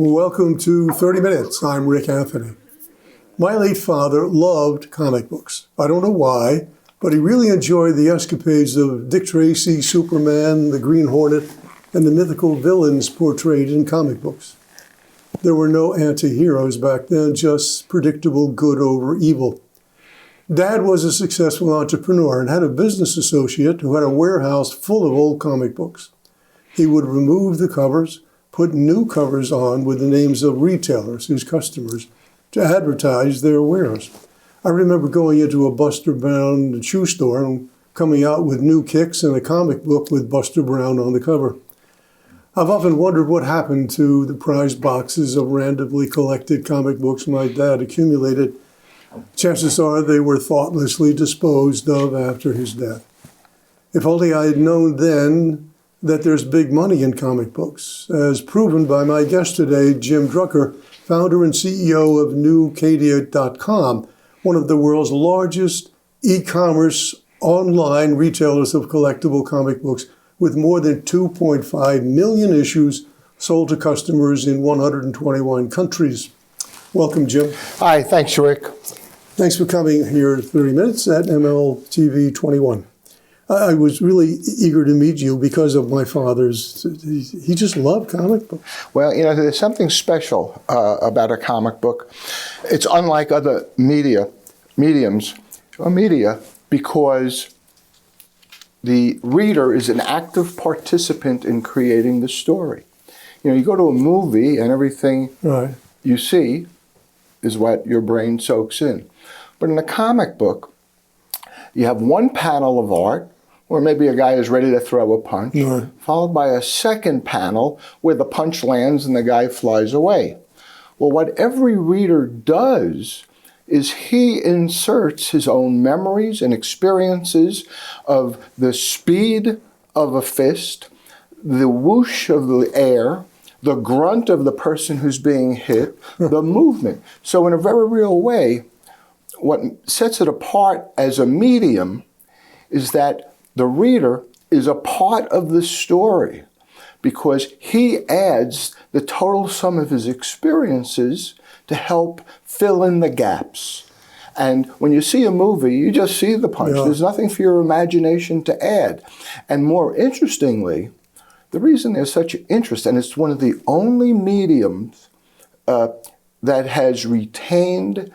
Welcome to 30 Minutes. I'm Rick Anthony. My late father loved comic books. I don't know why, but he really enjoyed the escapades of Dick Tracy, Superman, the Green Hornet, and the mythical villains portrayed in comic books. There were no anti-heroes back then, just predictable good over evil. Dad was a successful entrepreneur and had a business associate who had a warehouse full of old comic books. He would remove the covers, put new covers on with the names of retailers, his customers, to advertise their wares. I remember going into a Buster Brown shoe store and coming out with new kicks and a comic book with Buster Brown on the cover. I've often wondered what happened to the prized boxes of randomly collected comic books my dad accumulated. Chances are they were thoughtlessly disposed of after his death. If only I had known then that there's big money in comic books, as proven by my guest today, Jim Drucker, founder and CEO of NewKadia.com, one of the world's largest e-commerce online retailers of collectible comic books, with more than 2.5 million issues sold to customers in 121 countries. Welcome, Jim. Hi, thanks, Rick. Thanks for coming here at 30 Minutes at MLTV 21. I was really eager to meet you because of my father's, he just loved comic books. Well, you know, there's something special about a comic book. It's unlike other media because the reader is an active participant in creating the story. You know, you go to a movie and everything you see is what your brain soaks in. But in a comic book, you have one panel of art, or maybe a guy is ready to throw a punch, followed by a second panel where the punch lands and the guy flies away. Well, what every reader does is he inserts his own memories and experiences of the speed of a fist, the whoosh of the air, the grunt of the person who's being hit, the movement. So in a very real way, what sets it apart as a medium is that the reader is a part of the story because he adds the total sum of his experiences to help fill in the gaps. And when you see a movie, you just see the punch. Yeah. There's nothing for your imagination to add. And more interestingly, the reason there's such interest, and it's one of the only mediums that has retained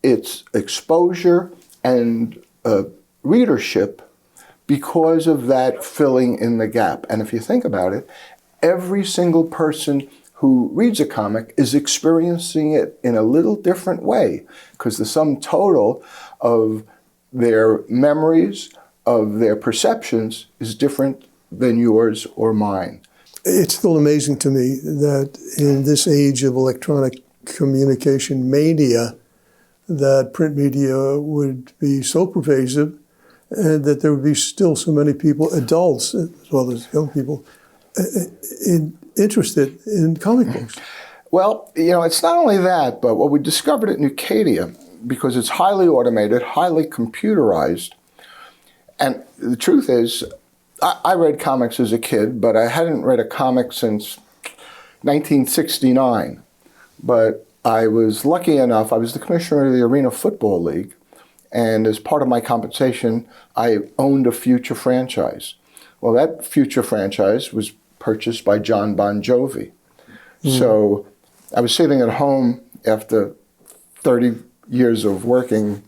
its exposure and readership because of that filling in the gap. And if you think about it, every single person who reads a comic is experiencing it in a little different way because the sum total of their memories, of their perceptions is different than yours or mine. It's still amazing to me that in this age of electronic communication mania, that print media would be so pervasive and that there would be still so many people, adults as well as young people, interested in comic books. Well, you know, it's not only that, but what we discovered at NewKadia, because it's highly automated, highly computerized, and the truth is, I read comics as a kid, but I hadn't read a comic since 1969. But I was lucky enough, I was the commissioner of the Arena Football League, and as part of my compensation, I owned a future franchise. Well, that future franchise was purchased by John Bon Jovi. So I was sitting at home after 30 years of working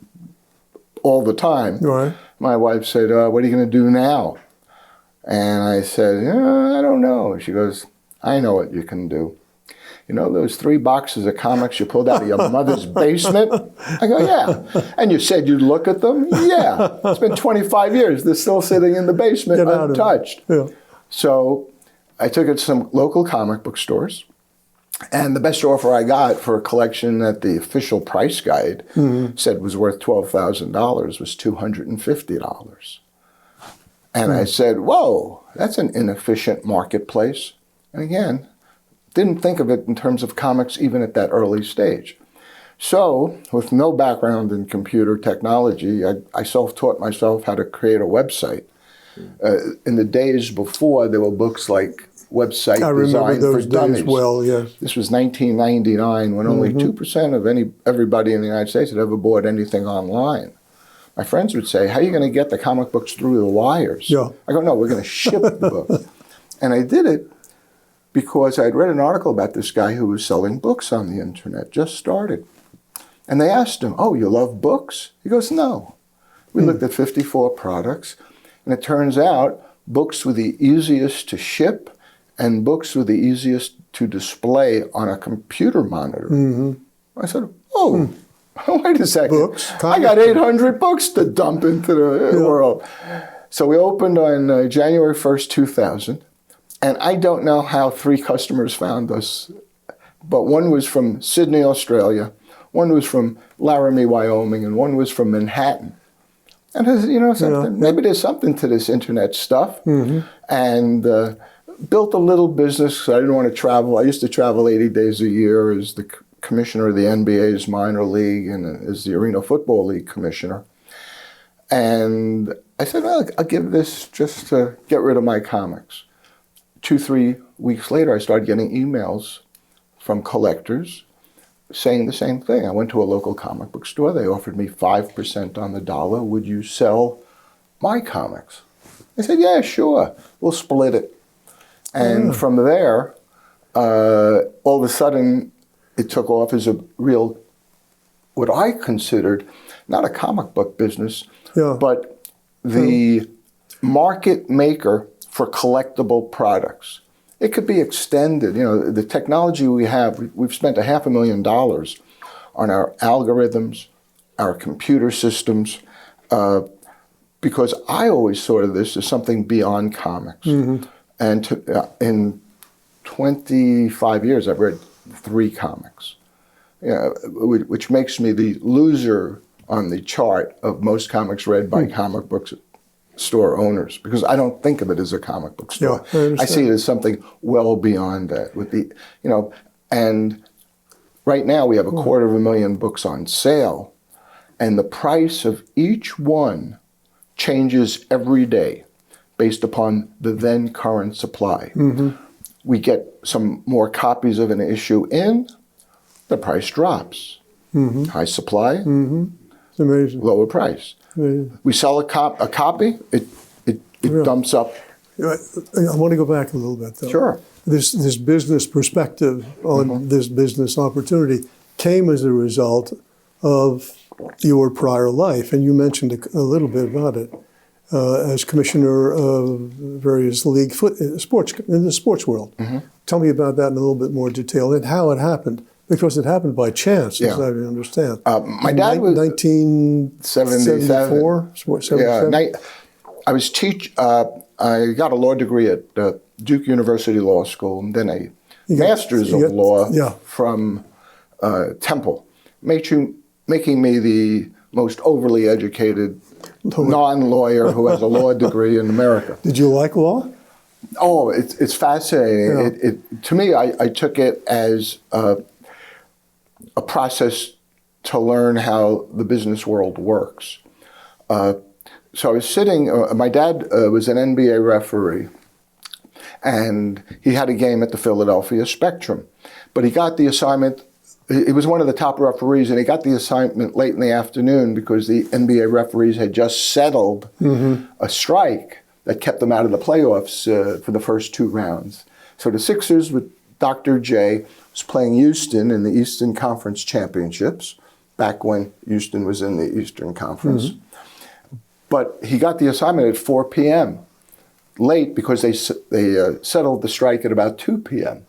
all the time. My wife said, what are you going to do now? And I said, I don't know. She goes, I know what you can do. You know those 3 boxes of comics you pulled out of your mother's basement? I go, yeah. And you said you'd look at them? Yeah. It's been 25 years. They're still sitting in the basement untouched. Yeah. So I took it to some local comic book stores. And the best offer I got for a collection that the official price guide said was worth $12,000 was $250. And I said, whoa, that's an inefficient marketplace. And again, didn't think of it in terms of comics even at that early stage. So, with no background in computer technology, I self-taught myself how to create a website. In the days before, there were books like website I remember designed those for days dummies. well, yes. This was 1999, when only 2% of everybody in the United States had ever bought anything online. My friends would say, how are you going to get the comic books through the wires? Yeah. I go, no, we're going to ship the books. And I did it because I'd read an article about this guy who was selling books on the internet, just started. And they asked him, oh, you love books? He goes, no. We looked at 54 products, and it turns out books were the easiest to ship and books were the easiest to display on a computer monitor. I said, oh, wait a second. Books, I got 800 books to dump into the world. So we opened on January 1st, 2000. And I don't know how 3 customers found us, but one was from Sydney, Australia, one was from Laramie, Wyoming, and one was from Manhattan. And I said, you know something, maybe there's something to this internet stuff. And built a little business. I didn't want to travel. I used to travel 80 days a year as the commissioner of the NBA's minor league and as the Arena Football League commissioner. And I said, well, I'll give this just to get rid of my comics. 2-3 weeks later, I started getting emails from collectors saying the same thing. I went to a local comic book store. They offered me 5% on the dollar. Would you sell my comics? I said, yeah, sure. We'll split it. And from there, all of a sudden, it took off as a real, what I considered, not a comic book business, but the market maker for collectible products. It could be extended. You know, the technology we have, we've spent $500,000 on our algorithms, our computer systems, because I always saw this as something beyond comics. And in 25 years, I've read 3 comics, which makes me the loser on the chart of most comics read by comic books store owners, because I don't think of it as a comic book store. I see it as something well beyond that. With the, and right now we have 250,000 books on sale, and the price of each one changes every day based upon the then current supply. We get some more copies of an issue in, the price drops. High supply, It's amazing. lower price. We sell a copy, it dumps up. I want to go back a little bit, though. Sure. This business perspective on this business opportunity came as a result of your prior life, and you mentioned a little bit about it as commissioner of various league sports in the sports world. Tell me about that in a little bit more detail and how it happened. Because it happened by chance, as I understand. My dad was 1974. I was I got a law degree at Duke University Law School, and then a master's of law from Temple, making me the most overly educated non-lawyer who has a law degree in America. Did you like law? Oh, it's fascinating. To me, I took it as a process to learn how the business world works. So I was sitting, my dad was an NBA referee, and he had a game at the Philadelphia Spectrum. But he got the assignment, he was one of the top referees, and he got the assignment late in the afternoon because the NBA referees had just settled a strike that kept them out of the playoffs for the first 2 rounds. So the Sixers with Dr. J was playing Houston in the Eastern Conference Championships, back when Houston was in the Eastern Conference. But he got the assignment at 4 p.m., late because they settled the strike at about 2 p.m.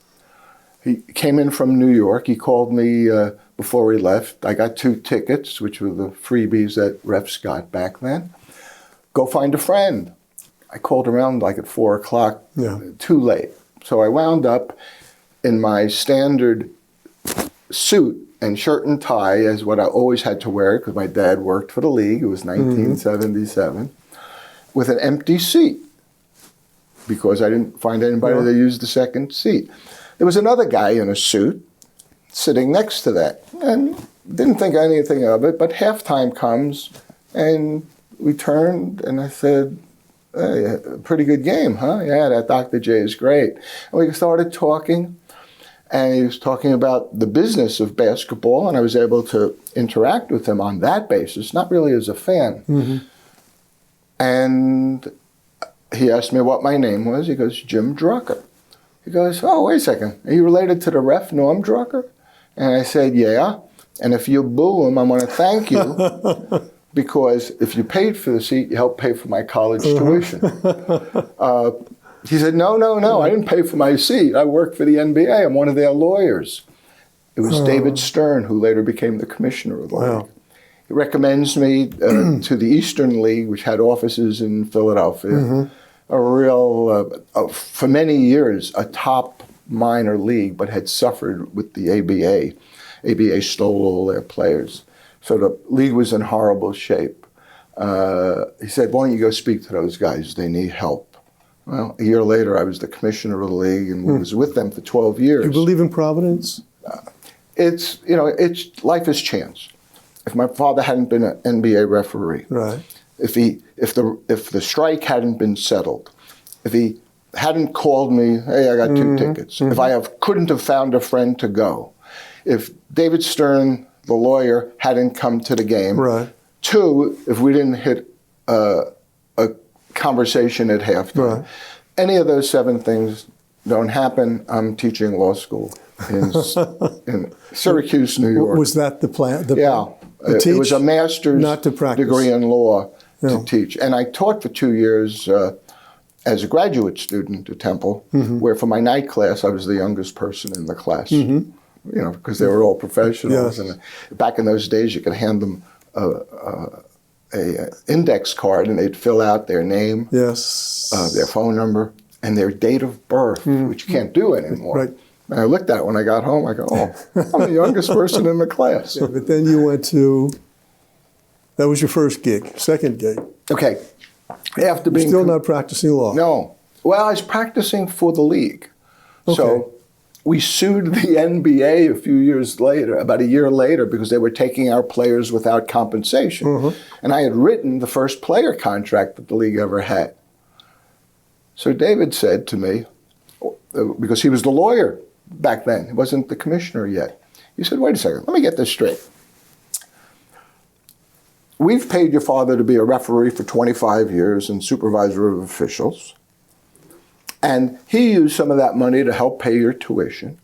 He came in from New York. He called me before he left. I got 2 tickets, which were the freebies that refs got back then. Go find a friend. I called around like at 4 o'clock, too late. So I wound up in my standard suit and shirt and tie, as what I always had to wear because my dad worked for the league. It was 1977, with an empty seat because I didn't find anybody that used the second seat. There was another guy in a suit sitting next to that, and didn't think anything of it, but halftime comes, and we turned, and I said, Hey, a pretty good game, huh? Yeah, that Dr. J is great. And we started talking, and he was talking about the business of basketball, and I was able to interact with him on that basis, not really as a fan. Mm-hmm. And he asked me what my name was. He goes, Jim Drucker. He goes, oh, wait a second. Are you related to the ref, Norm Drucker? And I said, yeah. And if you boo him, I want to thank you because if you paid for the seat, you helped pay for my college tuition. He said, no, I didn't pay for my seat. I work for the NBA. I'm one of their lawyers. It was David Stern, who later became the commissioner of the league. He recommends me to the Eastern League, which had offices in Philadelphia. A real, for many years, a top minor league, but had suffered with the ABA. ABA stole all their players. So the league was in horrible shape. He said, why don't you go speak to those guys? They need help. Well, a year later, I was the commissioner of the league and was with them for 12 years. You believe in Providence? It's life is chance. If my father hadn't been an NBA referee, right. If the strike hadn't been settled, if he hadn't called me, hey, I got 2 tickets. If I couldn't have found a friend to go, if David Stern, the lawyer, hadn't come to the game, right. 2, if we didn't hit a conversation at halftime, right. Any of those 7 things don't happen. I'm teaching law school in Syracuse, New York. Was that the plan? It was a master's not to practice. Degree in law to teach. And I taught for 2 years as a graduate student at Temple, where for my night class, I was the youngest person in the class. Because they were all professionals. Yes. And back in those days, you could hand them a index card, and they'd fill out their name, their phone number, and their date of birth, which you can't do anymore. Right. And I looked at it when I got home. I go, oh, I'm the youngest person in the class. Yeah, but then you went to, that was your first gig, second gig. Okay. After being still not practicing law. No. Well, I was practicing for the league. Okay. So we sued the NBA a few years later, about a year later, because they were taking our players without compensation. And I had written the first player contract that the league ever had. So David said to me, because he was the lawyer back then, he wasn't the commissioner yet. He said, wait a second, let me get this straight. We've paid your father to be a referee for 25 years and supervisor of officials. And he used some of that money to help pay your tuition.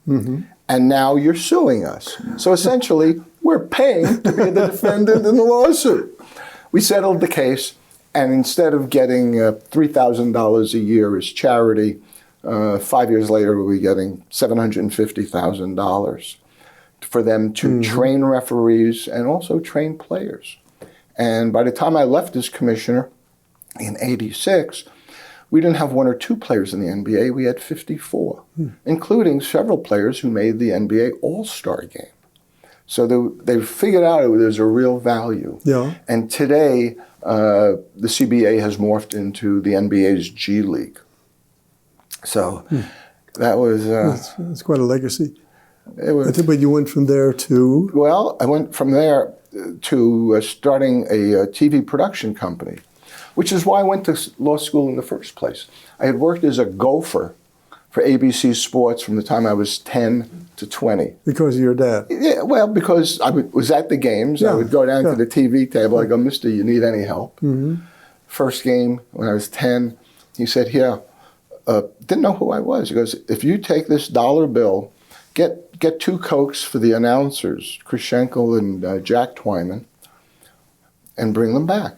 And now you're suing us. So essentially, we're paying to be the defendant in the lawsuit. We settled the case, and instead of getting $3,000 a year as charity, 5 years later we'll be getting $750,000 for them to train referees and also train players. And by the time I left as commissioner in '86, we didn't have 1 or 2 players in the NBA. We had 54, including several players who made the NBA All-Star game. So they figured out there's a real value. Yeah. And today, the CBA has morphed into the NBA's G League. So that was... That's quite a legacy. It was, but you went from there to... Well, I went from there to starting a TV production company, which is why I went to law school in the first place. I had worked as a gopher for ABC Sports from the time I was 10 to 20. Because of your dad? Yeah, well, because I was at the games. I would go down to the TV table. I'd go, mister, you need any help? First game, when I was 10, he said, here, didn't know who I was. He goes, if you take this $1 bill, get 2 Cokes for the announcers, Chris Schenkel and Jack Twyman, and bring them back.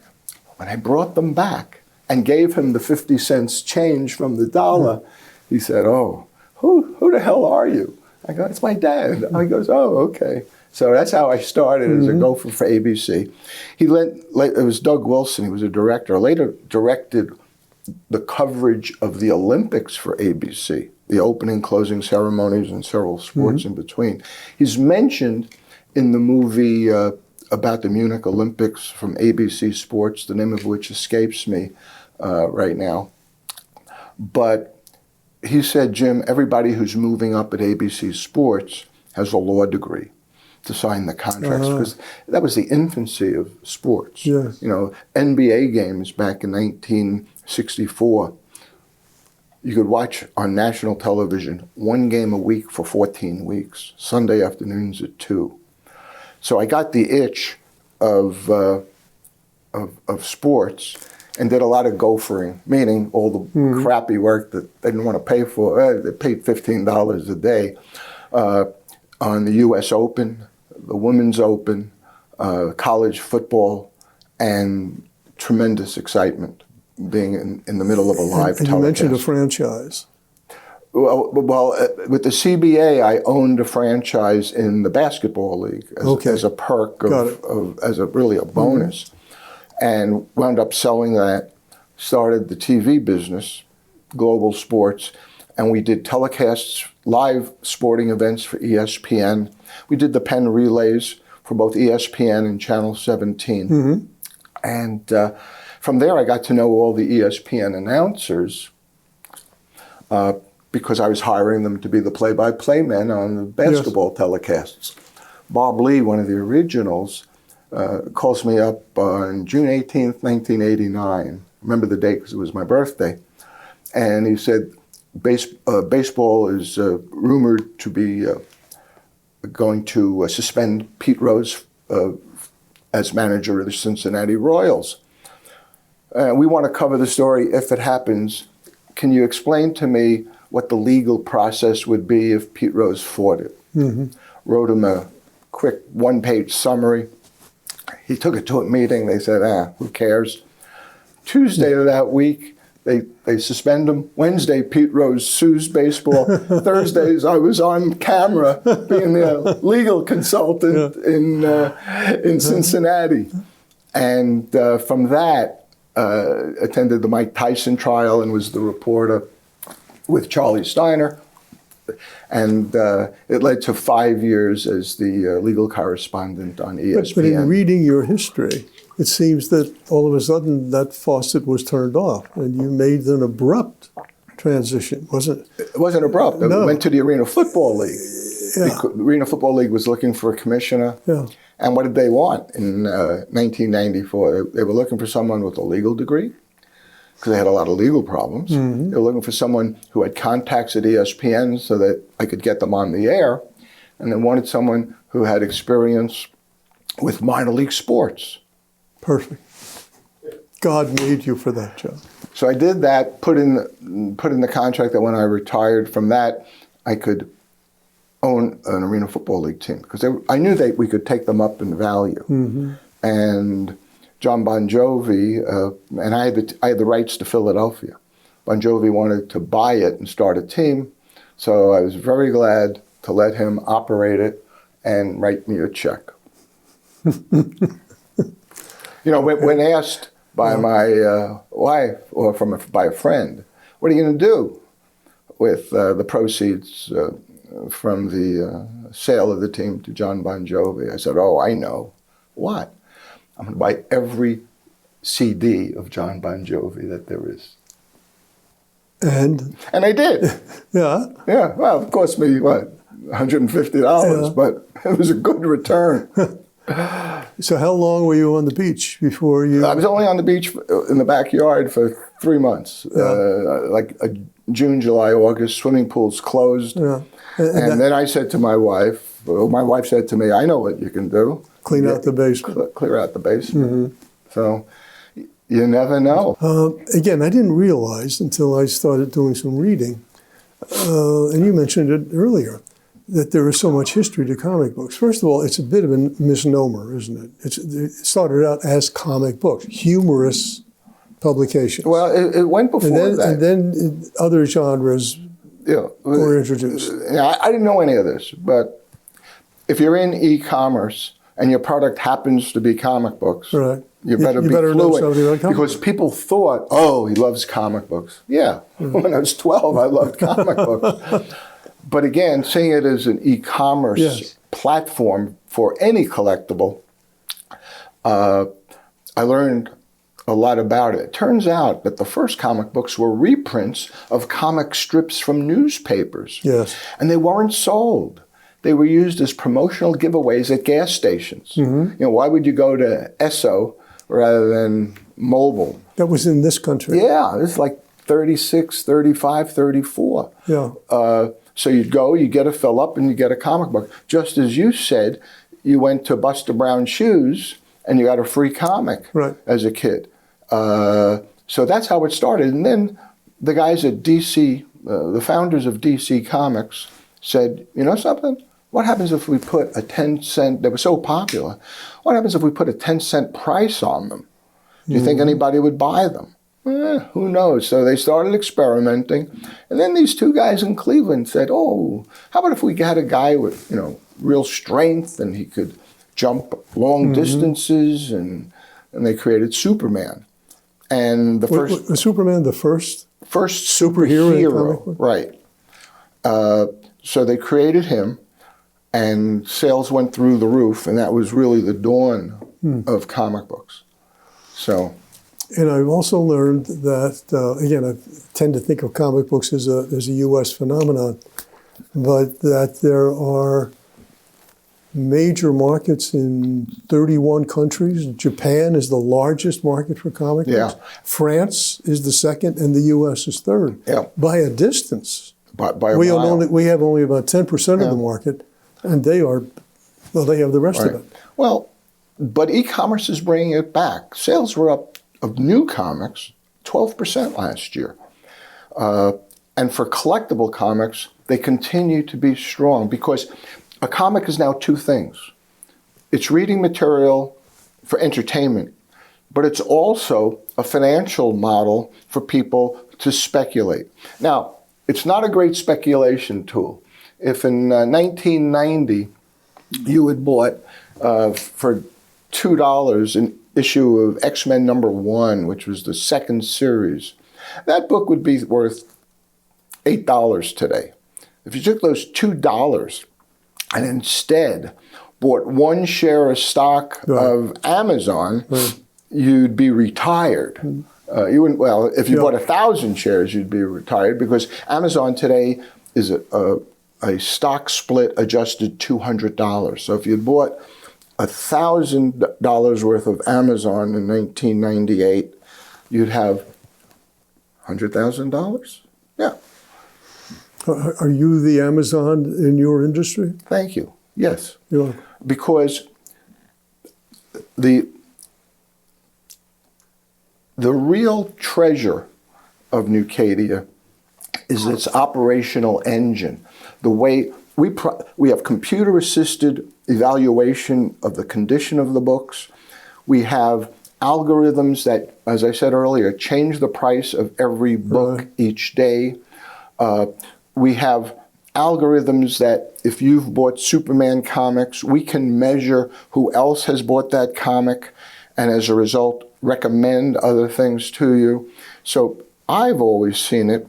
When I brought them back and gave him the 50 cents change from the $1, he said, oh, who the hell are you? I go, it's my dad. He goes, oh, okay. So that's how I started as a gopher for ABC. It was Doug Wilson, he was a director, later directed the coverage of the Olympics for ABC, the opening, closing ceremonies, and several sports in between. He's mentioned in the movie about the Munich Olympics from ABC Sports, the name of which escapes me right now. But he said, Jim, everybody who's moving up at ABC Sports has a law degree. to sign the contracts because that was the infancy of sports. Yes. NBA games back in 1964, you could watch on national television 1 game a week for 14 weeks, Sunday afternoons at 2. So I got the itch of sports and did a lot of gophering, meaning all the crappy work that they didn't want to pay for. They paid $15 a day on the U.S. Open, the Women's Open, college football, and tremendous excitement being in the middle of a live telecast. And you mentioned a franchise. Well, with the CBA, I owned a franchise in the basketball league as a perk, as really a bonus, and wound up selling that. Started the TV business, Global Sports, and we did telecasts, live sporting events for ESPN. We did the Penn Relays for both ESPN and Channel 17. And from there, I got to know all the ESPN announcers because I was hiring them to be the play-by-play men on the basketball telecasts. Bob Lee, one of the originals, calls me up on June 18th, 1989. Remember the date because it was my birthday. And he said, baseball is rumored to be going to suspend Pete Rose as manager of the Cincinnati Royals. We want to cover the story if it happens. Can you explain to me what the legal process would be if Pete Rose fought it? Wrote him a quick 1-page summary. He took it to a meeting. They said, who cares? Tuesday of that week, they suspend him. Wednesday, Pete Rose sues baseball. Thursdays, I was on camera being the legal consultant in Cincinnati. And from that, attended the Mike Tyson trial and was the reporter with Charlie Steiner. And it led to 5 years as the legal correspondent on ESPN. But in reading your history, it seems that all of a sudden that faucet was turned off and you made an abrupt transition, wasn't it? It wasn't abrupt. No. I went to the Arena Football League. Yeah. The Arena Football League was looking for a commissioner. Yeah. And what did they want in 1994? They were looking for someone with a legal degree because they had a lot of legal problems. They were looking for someone who had contacts at ESPN so that I could get them on the air. And they wanted someone who had experience with minor league sports. Perfect. God made you for that job. So I did that, put in the contract that when I retired from that, I could own an Arena Football League team because I knew that we could take them up in value. And John Bon Jovi, and I had the rights to Philadelphia. Bon Jovi wanted to buy it and start a team, so I was very glad to let him operate it and write me a check. When asked by my wife or by a friend, what are you going to do with the proceeds from the sale of the team to John Bon Jovi? I said, I know. What? I'm going to buy every CD of John Bon Jovi that there is. And I did. Yeah. Yeah. Well, it cost me, $150, but it was a good return. So how long were you on the beach before you... I was only on the beach in the backyard for 3 months. June, July, August, swimming pools closed. Yeah. And then I said to my wife said to me, I know what you can do. Clean out the basement. Clear out the basement. So you never know. Again, I didn't realize until I started doing some reading, and you mentioned it earlier, that there is so much history to comic books. First of all, it's a bit of a misnomer, isn't it? It started out as comic books, humorous publications. Well, it went before that. And then other genres were introduced. I didn't know any of this, but if you're in e-commerce and your product happens to be comic books, right. you better be know fluent. something about comic because books. people thought, he loves comic books. Yeah, when I was 12, I loved comic books. But again, seeing it as an e-commerce platform for any collectible, I learned a lot about it. It turns out that the first comic books were reprints of comic strips from newspapers. Yes. And they weren't sold. they were used as promotional giveaways at gas stations. You know, why would you go to Esso rather than Mobile? That was in this country. Yeah, it's like 36, 35, 34. Yeah. So you'd go, you get a fill up, and you get a comic book. Just as you said, you went to Buster Brown Shoes and you got a free comic as a kid. So that's how it started. And then the guys at DC, the founders of DC Comics, said, you know something? What happens if we put a 10-cent, they were so popular, what happens if we put a 10-cent price on them? Do you think anybody would buy them? Who knows? So they started experimenting. And then these two guys in Cleveland said, oh, how about if we had a guy with, you know, real strength and he could jump long distances, and they created Superman. And the first... Was Superman the first superhero, right. So they created him, and sales went through the roof, and that was really the dawn of comic books. So, and I've also learned that again, I tend to think of comic books as a U.S. phenomenon, but that there are major markets in 31 countries. Japan is the largest market for comic books. France is the second, and the U.S. is third by a distance. By a mile. We have only about 10% of the market, and they have the rest of it. Well, but e-commerce is bringing it back. Sales were up of new comics 12% last year. And for collectible comics, they continue to be strong because a comic is now two things. It's reading material for entertainment, but it's also a financial model for people to speculate. Now, it's not a great speculation tool. If in 1990 you had bought for $2 an issue of X-Men #1, which was the second series, that book would be worth $8 today. If you took those $2 and instead bought one share of stock of Amazon, you'd be retired. You wouldn't. Well, if you bought 1,000 shares, you'd be retired, because Amazon today is a stock split adjusted $200. So if you bought $1,000 worth of Amazon in 1998, you'd have $100,000. Yeah. Are you the Amazon in your industry? Thank you. Yes. Yeah. Because the real treasure of NewKadia is its operational engine. The way we have computer-assisted evaluation of the condition of the books. We have algorithms that, as I said earlier, change the price of every book each day. We have algorithms that if you've bought Superman comics, we can measure who else has bought that comic, and as a result, recommend other things to you. So I've always seen it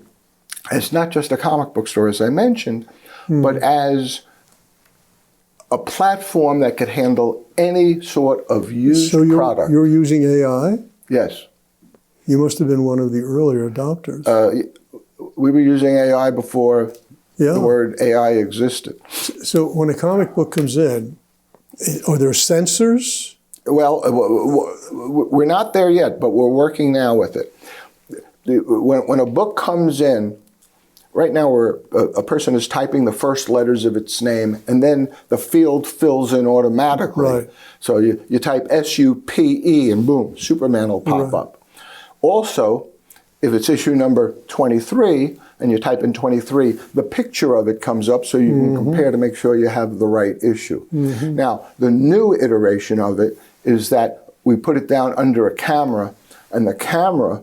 as not just a comic book store, as I mentioned, but as a platform that could handle any sort of used product. So you're using AI? Yes. You must have been one of the earlier adopters. We were using AI before the word AI existed. So when a comic book comes in, are there sensors? Well, we're not there yet, but we're working now with it. When a book comes in, right now a person is typing the first letters of its name, and then the field fills in automatically. Right. So you type SUPE, and boom, Superman will pop up. Also, if it's issue number 23, and you type in 23, the picture of it comes up so you can compare to make sure you have the right issue. Now, the new iteration of it is that we put it down under a camera, and the camera,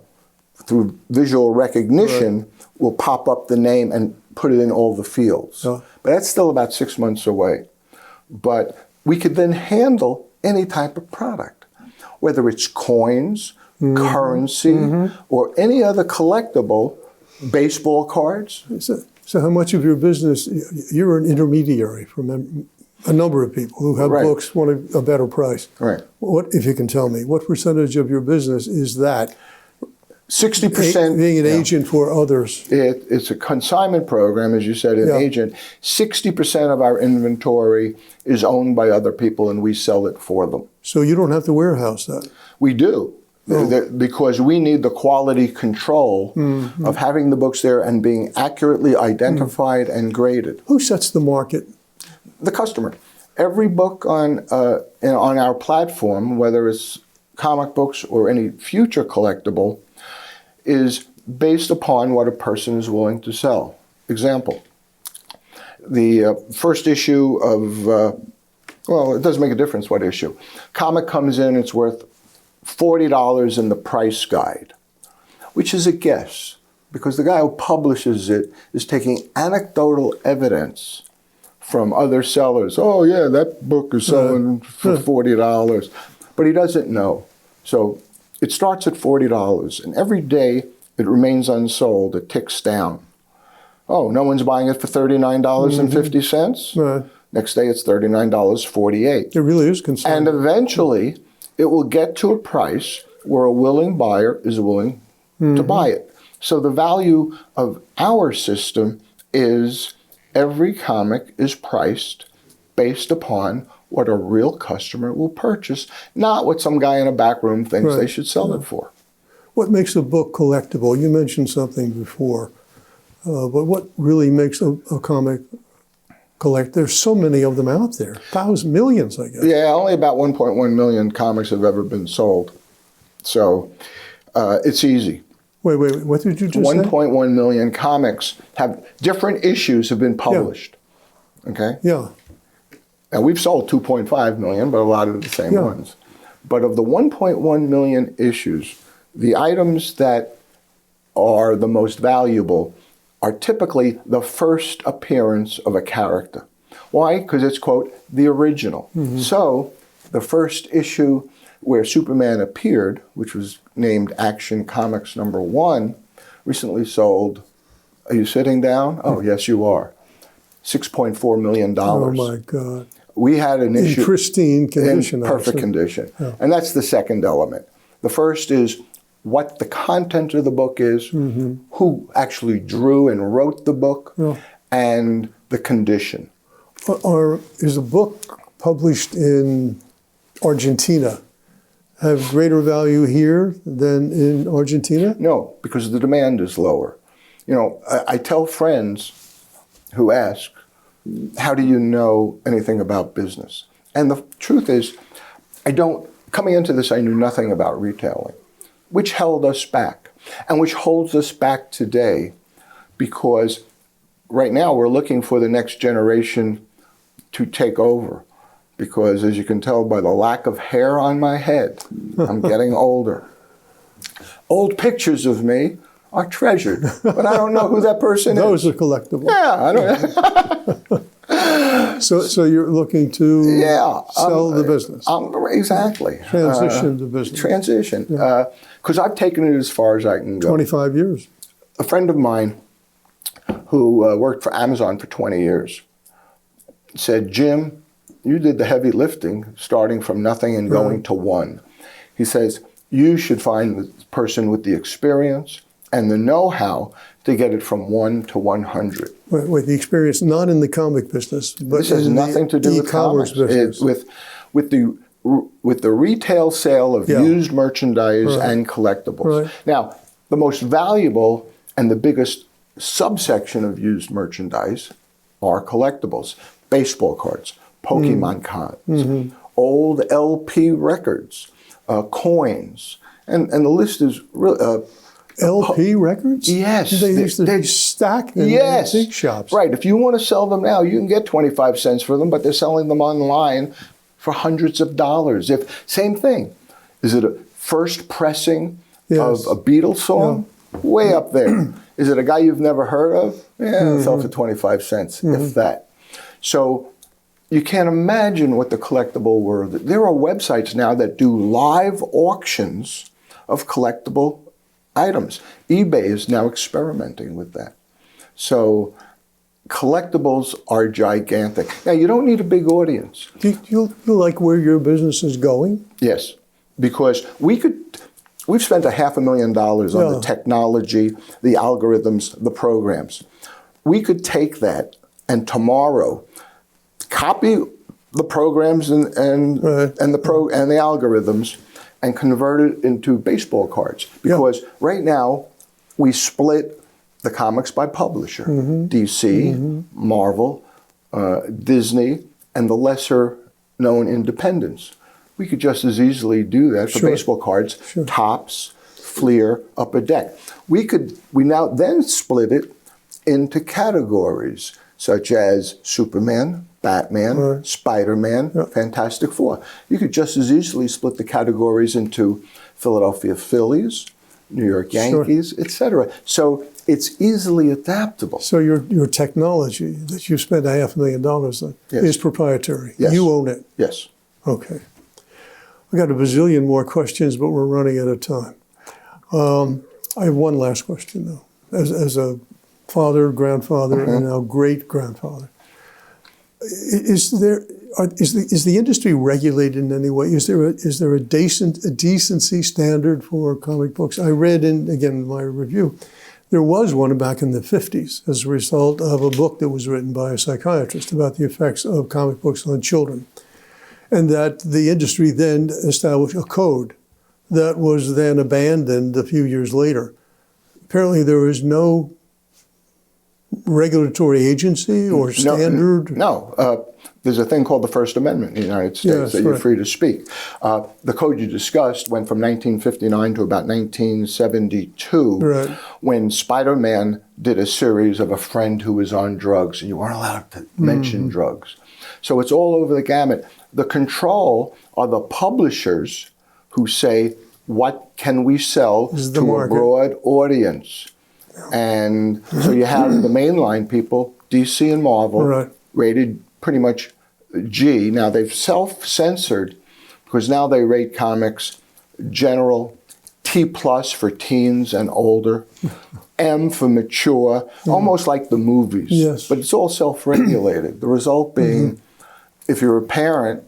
through visual recognition, will pop up the name and put it in all the fields. But that's still about 6 months away. But we could then handle any type of product, whether it's coins, currency, or any other collectible, baseball cards. So how much of your business, you're an intermediary from a number of people who have books, want a better price. Right. What, if you can tell me, what percentage of your business is that? 60%. Being an agent for others. It's a consignment program, as you said, an Yeah. agent. 60% of our inventory is owned by other people, and we sell it for them. So you don't have to warehouse that. We do, because we need the quality control of having the books there and being accurately identified and graded. Who sets the market? The customer. Every book on our platform, whether it's comic books or any future collectible, is based upon what a person is willing to sell. Example, the first issue of, well, it doesn't make a difference what issue. Comic comes in, it's worth $40 in the price guide, which is a guess, because the guy who publishes it is taking anecdotal evidence from other sellers. Oh yeah, that book is selling for $40, but he doesn't know. So it starts at $40, and every day it remains unsold. It ticks down. Oh, no one's buying it for $39.50? Right. Next day it's $39.48. It really is consignment. And eventually it will get to a price where a willing buyer is willing to buy it. So the value of our system is every comic is priced based upon what a real customer will purchase, not what some guy in a back room thinks they should sell it for. What makes a book collectible? You mentioned something before, but what really makes a comic collect? There's so many of them out there, millions, I guess. Yeah, only about 1.1 million comics have ever been sold. So it's easy. Wait, what did you just say? 1.1 million comics have different issues have been published. Okay? Yeah. Now, we've sold 2.5 million, but a lot of the same ones. But of the 1.1 million issues, the items that are the most valuable are typically the first appearance of a character. Why? Because it's, quote, the original. So the first issue where Superman appeared, which was named Action Comics #1, recently sold, are you sitting down? Oh, yes, you are. $6.4 million. Oh, my God. We had an issue. In pristine condition. In perfect condition. Yeah. And that's the second element. The first is what the content of the book is, who actually drew and wrote the book, and the condition. Is a book published in Argentina have greater value here than in Argentina? No, because the demand is lower. You know, I tell friends who ask, how do you know anything about business? And the truth is, coming into this, I knew nothing about retailing, which held us back, and which holds us back today, because right now we're looking for the next generation to take over. Because as you can tell by the lack of hair on my head, I'm getting older. Old pictures of me are treasured, but I don't know who that person is. Those are collectible. Yeah, I don't. So you're looking to sell the business. Exactly. Transition the business. Transition. Because I've taken it as far as I can go. 25 years. A friend of mine who worked for Amazon for 20 years said, Jim, you did the heavy lifting, starting from nothing and going to one. He says, you should find the person with the experience and the know-how to get it from 1 to 100. Wait, the experience not in the comic business, but this has nothing to do with e-commerce business. With the retail sale of used merchandise and collectibles. Now, the most valuable and the biggest subsection of used merchandise are collectibles. Baseball cards, Pokemon cards, old LP records, coins, and the list is really... LP records? Yes. They used to stack in antique shops. Right. If you want to sell them now, you can get 25 cents for them, but they're selling them online for hundreds of dollars. Same thing. Is it a first pressing of a Beatles song? Yeah. Way up there. Is it a guy you've never heard of? Yeah, it sell for 25 cents, if that. So you can't imagine what the collectible world... There are websites now that do live auctions of collectible items. eBay is now experimenting with that. So collectibles are gigantic. Now, you don't need a big audience. Do you like where your business is going? Yes, because we we've spent $500,000 on the technology, the algorithms, the programs. We could take that and tomorrow copy the programs and the algorithms and convert it into baseball cards. Because right now we split the comics by publisher: DC, Marvel, Disney, and the lesser known independents. We could just as easily do that for baseball cards, Topps, Fleer, Upper Deck. We now then split it into categories such as Superman, Batman, Spider-Man, Fantastic Four. You could just as easily split the categories into Philadelphia Phillies, New York Yankees, etc. So it's easily adaptable. So your technology that you spent $500,000 on is proprietary. Yes. You own it. Yes. Okay. I got a bazillion more questions, but we're running out of time. I have one last question, though. As a father, grandfather, and now great-grandfather, is the industry regulated in any way? Is there a decency standard for comic books? I read in my review, there was one back in the 50s as a result of a book that was written by a psychiatrist about the effects of comic books on children. And that the industry then established a code that was then abandoned a few years later. Apparently there is no regulatory agency or standard? No. There's a thing called the First Amendment in the United States that you're free to speak. The code you discussed went from 1959 to about 1972, when Spider-Man did a series of a friend who was on drugs, and you weren't allowed to mention drugs. So it's all over the gamut. The control are the publishers who say, what can we sell to a broad audience? And so you have the mainline people, DC and Marvel, rated pretty much G. Now they've self-censored because now they rate comics general, T+ for teens and older, M for mature, almost like the movies. Yes. But it's all self-regulated. The result being, if you're a parent,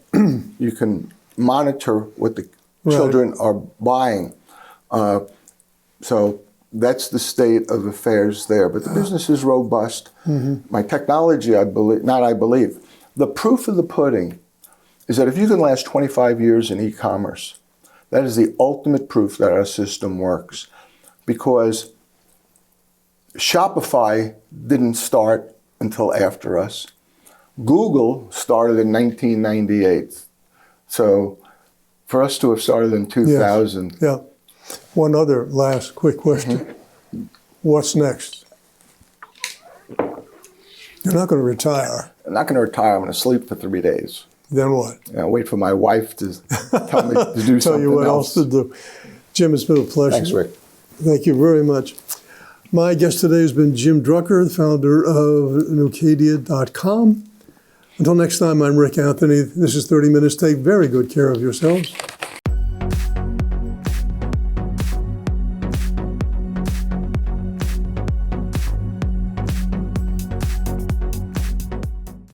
you can monitor what the children are buying. So that's the state of affairs there. But the business is robust. My technology, the proof of the pudding is that if you can last 25 years in e-commerce, that is the ultimate proof that our system works. Because Shopify didn't start until after us. Google started in 1998. So for us to have started in 2000. Yeah. One other last quick question. What's next? You're not going to retire. I'm not going to retire. I'm going to sleep for 3 days. Then what? I'll wait for my wife to tell me to do something else. Tell you what else to do. Jim, it's been a pleasure. Thanks, Rick. Thank you very much. My guest today has been Jim Drucker, the founder of NewKadia.com. Until next time, I'm Rick Anthony. This is 30 Minutes. Take very good care of yourselves.